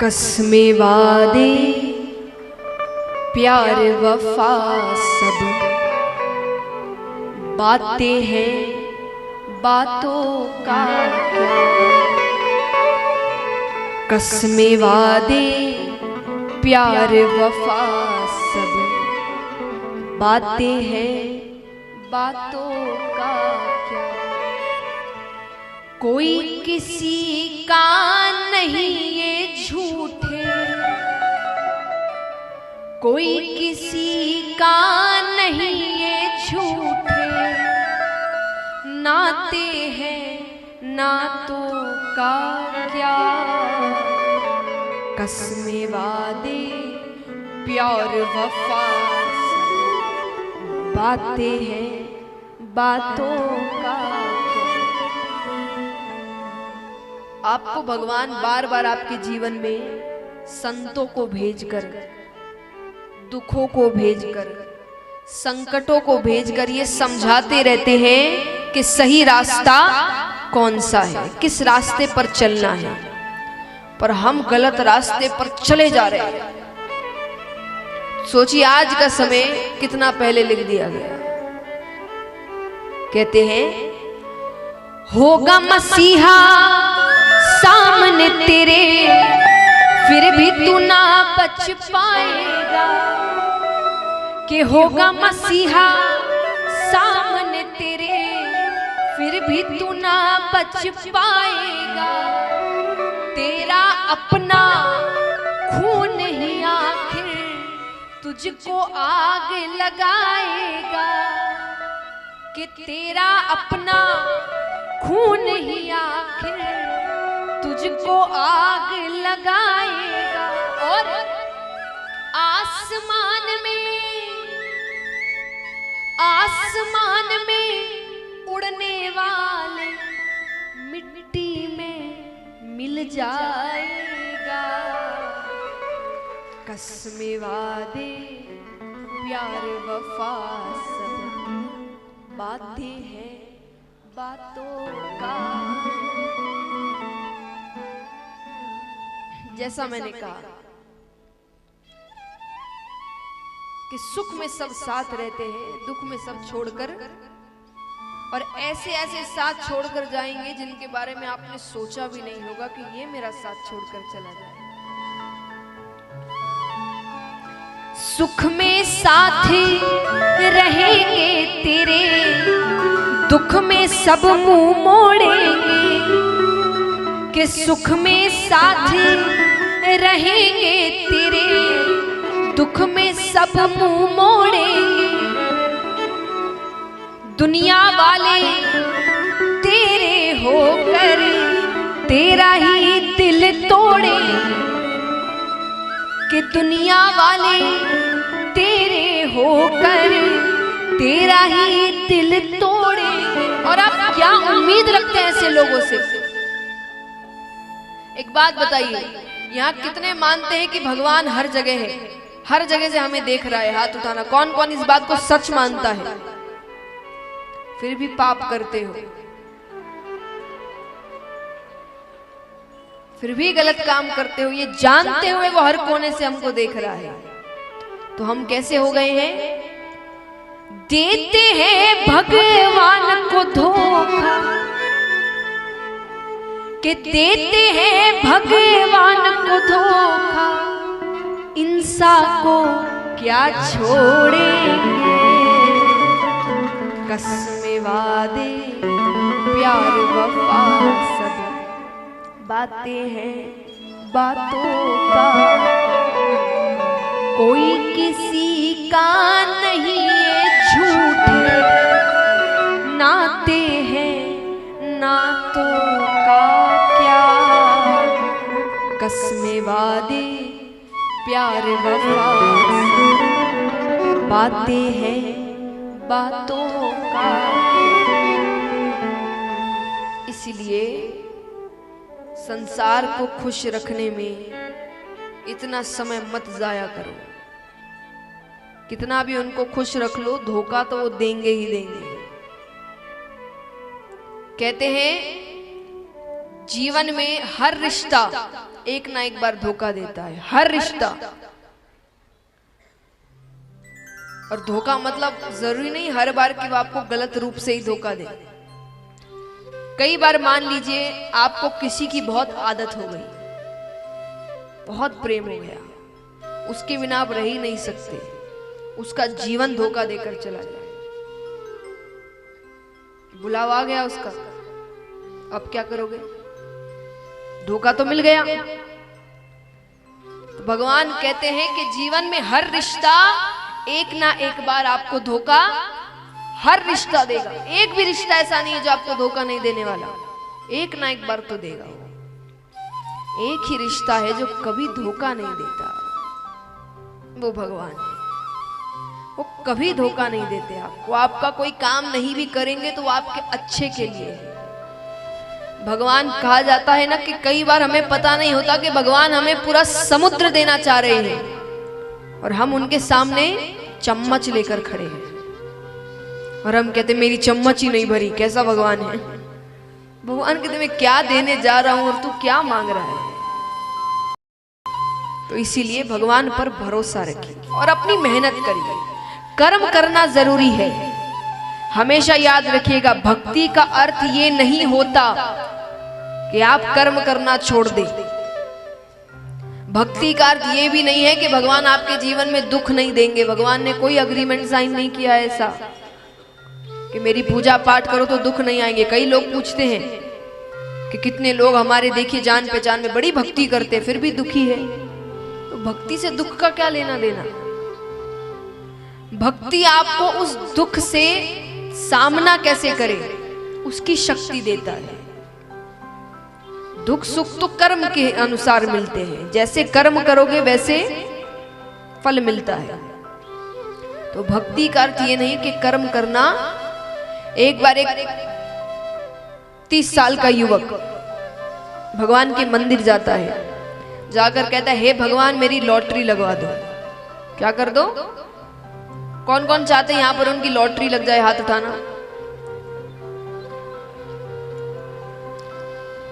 कसमें वादे प्यार वफा सब बातें हैं बातों का क्या। कसमें वादे प्यार वफा सब बातें हैं बातों का क्या। कोई किसी का नहीं ये झूठे, कोई किसी का नहीं ये झूठे नाते हैं नातों का क्या। कसमें वादे प्यार वफा बातें हैं बातों का। आपको भगवान बार बार आपके जीवन में संतों को भेजकर, दुखों को भेजकर, संकटों को भेजकर ये समझाते रहते हैं कि सही रास्ता कौन सा है, किस रास्ते पर चलना है। पर हम गलत रास्ते पर चले जा रहे हैं। सोचिए आज का समय कितना पहले लिख दिया गया। कहते हैं होगा मसीहा सामने तेरे फिर भी तू ना बच पाएगा। कि होगा मसीहा सामने तेरे फिर भी तू ना बच पाएगा। तेरा अपना खून ही आखिर तुझको आग लगाएगा। कि तेरा अपना खून ही आखिर तुझको आग लगाएगा। और आसमान में उड़ने वाले मिट्टी में मिल जाएगा। कसमें वादे प्यार वफा सब बातें हैं बातों का। जैसा मैंने कहा कि सुख में सब साथ रहते हैं, दुख में सब छोड़कर, और ऐसे ऐसे साथ छोड़कर जाएंगे जिनके बारे में आपने सोचा भी नहीं होगा कि ये मेरा साथ छोड़कर चला जाए। सुख में साथ रहेंगे तेरे, दुख में सब मुंह मोड़ेंगे। कि सुख में साथ रहेंगे तेरे, दुख में सब मुंह मोड़ेंगे। दुनिया वाले तेरे होकर तेरा ही दिल तोड़ेंगे। कि दुनिया वाले तेरे होकर तेरा ही दिल तोड़ेंगे। और आप क्या उम्मीद रखते हैं ऐसे लोगों से? एक बात बताइए, यहाँ कितने मानते हैं कि भगवान हर जगह है, हर जगह से हमें देख रहा है? हाथ उठाना। कौन कौन इस बात को सच मानता है? फिर भी पाप करते हो, फिर भी गलत काम करते हो, ये जानते हुए वो हर कोने से हमको देख रहा है। तो हम कैसे हो गए हैं? देते हैं भगवान को धोखा। कि देते हैं भगवान को धोखा, इंसान को क्या छोड़ेंगे। कसमें वादे प्यार वफा सब बातें हैं बातों का। कोई किसी का नहीं ये झूठे नाते हैं नातों का क्या। कसमें वादे प्यार वफा बातें हैं बातों का। इसलिए संसार को खुश रखने में इतना समय मत जाया करो। कितना भी उनको खुश रख लो, धोखा तो वो देंगे ही देंगे। कहते हैं जीवन में हर रिश्ता एक ना एक बार धोखा देता है, हर रिश्ता। और धोखा मतलब जरूरी नहीं हर बार कि वो आपको गलत रूप से ही धोखा दे। कई बार मान लीजिए आपको किसी की बहुत आदत हो गई, बहुत प्रेम हो गया, उसके बिना आप रह ही नहीं सकते, उसका जीवन धोखा देकर चला जाए, बुलावा आ गया उसका, अब क्या करोगे? धोखा तो मिल गया। तो भगवान कहते हैं कि जीवन में हर रिश्ता एक ना एक बार आपको धोखा, हर रिश्ता देगा। एक भी रिश्ता ऐसा नहीं है जो आपको धोखा नहीं देने वाला, एक ना एक बार तो देगा। एक ही रिश्ता है जो कभी धोखा नहीं देता, वो भगवान है। वो कभी धोखा नहीं देते आपको। आपका कोई काम नहीं भी करेंगे तो वो आपके अच्छे के लिए है। भगवान कहा जाता है ना कि कई बार हमें पता नहीं होता कि भगवान हमें पूरा समुद्र देना चाह रहे हैं और हम उनके सामने चम्मच लेकर खड़े हैं और हम कहते मेरी चम्मच ही नहीं भरी। कैसा भगवान है? भगवान कहते मैं क्या देने जा रहा हूं और तू क्या मांग रहा है। तो इसीलिए भगवान पर भरोसा रखिए और अपनी मेहनत करिए। कर्म करना जरूरी है। हमेशा याद रखिएगा, भक्ति का अर्थ ये नहीं होता कि आप कर्म करना छोड़ दें। भक्ति का अर्थ ये भी नहीं है कि भगवान आपके जीवन में दुख नहीं देंगे। भगवान ने कोई अग्रीमेंट साइन नहीं किया है ऐसा कि मेरी पूजा पाठ करो तो दुख नहीं आएंगे। कई लोग पूछते हैं कि कितने लोग हमारे देखिए जान पहचान में बड़ी भक्ति करते फिर भी दुखी है। तो भक्ति से दुख का क्या लेना देना? भक्ति आपको उस दुख से सामना कैसे करे उसकी शक्ति देता है। दुख सुख तो कर्म के अनुसार मिलते हैं, जैसे कर्म करोगे वैसे फल मिलता है। तो भक्ति का अर्थ ये नहीं कि कर्म करना। एक बार एक 30 साल का युवक भगवान के मंदिर जाता है, जाकर कहता है हे भगवान मेरी लॉटरी लगवा दो। क्या कर दो? कौन कौन चाहते हैं यहां पर उनकी लॉटरी लग जाए? हाथ उठाना।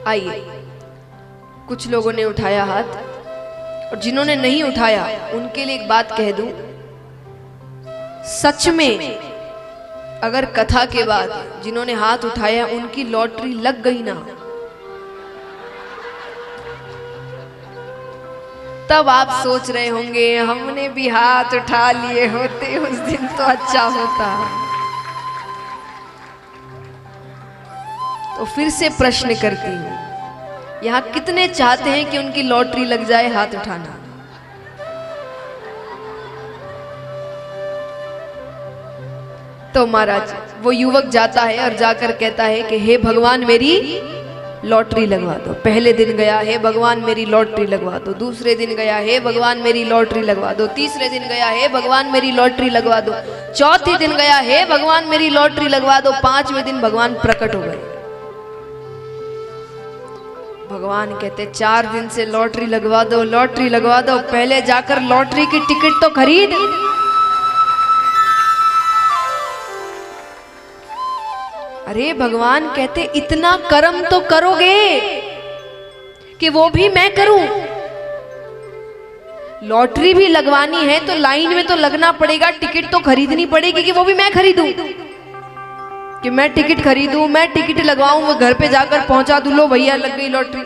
आइए, कुछ लोगों ने उठाया हाथ और जिन्होंने नहीं उठाया उनके लिए एक बात कह दूं, सच में अगर कथा के बाद जिन्होंने हाथ उठाया उनकी लॉटरी लग गई ना, तब आप सोच रहे होंगे हमने भी हाथ उठा लिए होते उस दिन तो अच्छा होता। तो फिर से प्रश्न करती हूं, यहां कितने चाहते हैं कि उनकी लॉटरी लग जाए? हाथ उठाना। तो महाराज वो युवक जाता है और जाकर कहता है कि हे भगवान मेरी लॉटरी लगवा दो। पहले दिन गया, हे भगवान मेरी लॉटरी लगवा दो। दूसरे दिन गया, हे भगवान मेरी लॉटरी लगवा दो। तीसरे दिन गया, हे भगवान मेरी लॉटरी लगवा दो। चौथे दिन गया, हे भगवान मेरी लॉटरी लगवा दो। 5वें दिन भगवान प्रकट हो गए। भगवान कहते 4 दिन से लॉटरी लगवा दो, लॉटरी लगवा दो। पहले जाकर लॉटरी की टिकट तो खरीद। अरे भगवान कहते इतना कर्म तो करोगे कि वो भी मैं करूं। लॉटरी भी लगवानी है तो लाइन में तो लगना पड़ेगा, टिकट तो खरीदनी पड़ेगी कि वो भी मैं खरीदूं। कि मैं टिकट खरीदूं, मैं टिकट लगवाऊं, वो घर पे जाकर पहुंचा दूं, लो भैया लग गई लॉटरी।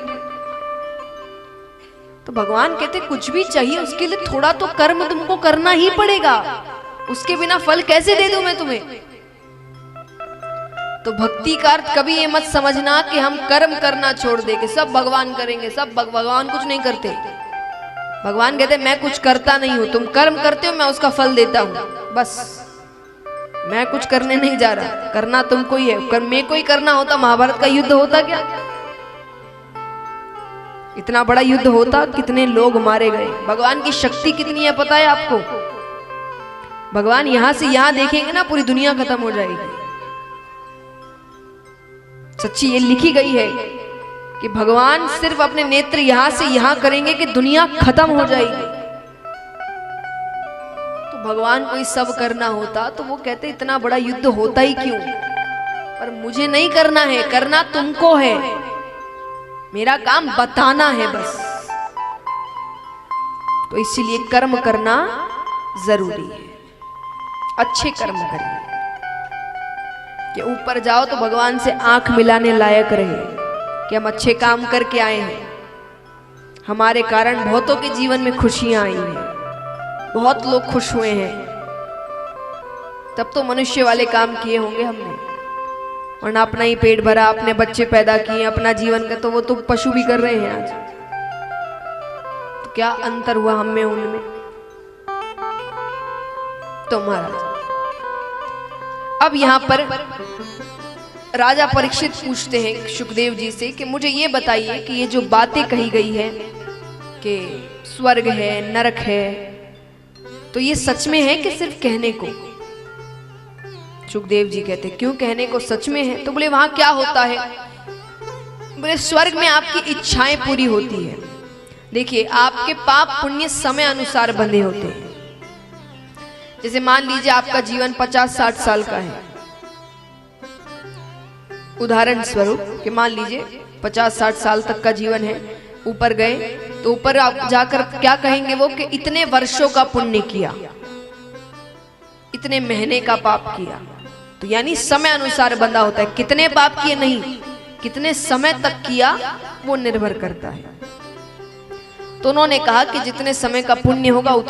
तो भगवान कहते कुछ भी चाहिए उसके लिए थोड़ा तो कर्म तुमको करना ही पड़ेगा, उसके बिना फल कैसे दे दूं मैं तुम्हें। तो भक्ति का अर्थ कभी ये मत समझना कि हम कर्म करना छोड़ दे के सब भगवान करेंगे। सब भगवान कुछ नहीं करते। भगवान कहते मैं कुछ करता नहीं हूं, तुम कर्म करते हो, मैं उसका फल देता हूं। बस मैं कुछ करने नहीं जा रहा, करना तुमको ही है। मैं कोई करना होता महाभारत का युद्ध होता क्या? इतना बड़ा युद्ध होता, कितने लोग मारे गए। भगवान की शक्ति कितनी है पता है आपको? भगवान यहां से यहां देखेंगे ना पूरी दुनिया खत्म हो जाएगी। सच्ची ये लिखी गई है कि भगवान सिर्फ अपने नेत्र यहां से यहां करेंगे कि दुनिया खत्म हो जाएगी। तो भगवान को सब करना होता तो वो कहते इतना बड़ा युद्ध होता ही क्यों? पर मुझे नहीं करना है, करना तुमको है। मेरा काम बताना है बस। तो इसीलिए कर्म करना जरूरी है, अच्छे कर्म करिए कि ऊपर जाओ तो भगवान से आंख मिलाने लायक रहे कि हम अच्छे काम करके आए हैं, हमारे कारण बहुतों के जीवन में खुशियां आई हैं, बहुत लोग खुश हुए हैं, तब तो मनुष्य वाले काम किए होंगे हमने। वरना अपना ही पेट भरा, अपने बच्चे पैदा किए, अपना जीवन का, तो वो तो पशु भी कर रहे हैं आज। तो क्या अंतर हुआ हम में उनमें? तो महाराज अब यहां पर राजा परीक्षित पूछते हैं सुखदेव जी से कि मुझे ये बताइए कि ये जो बातें कही गई है कि स्वर्ग है, नरक है, तो ये सच में है कि सिर्फ कहने को? सुखदेव जी कहते क्यों कहने को, सच में है। तो बोले वहां क्या होता है? बोले स्वर्ग में आपकी इच्छाएं पूरी होती है। देखिए आपके पाप पुण्य समय अनुसार बंधे होते हैं। जैसे मान लीजिए आपका जीवन 50-60 साल का है, उदाहरण स्वरूप कि मान लीजिए 50-60 साल तक का जीवन है, ऊपर गए तो ऊपर आप जाकर क्या कहेंगे वो कि इतने वर्षों का पुण्य किया, इतने महीने का पाप किया। तो यानी समय अनुसार बंधा होता है, कितने पाप किए नहीं, कितने समय तक किया वो निर्भर करता है। तो उन्होंने कहा कि जितने समय का पुण्य होगा उतने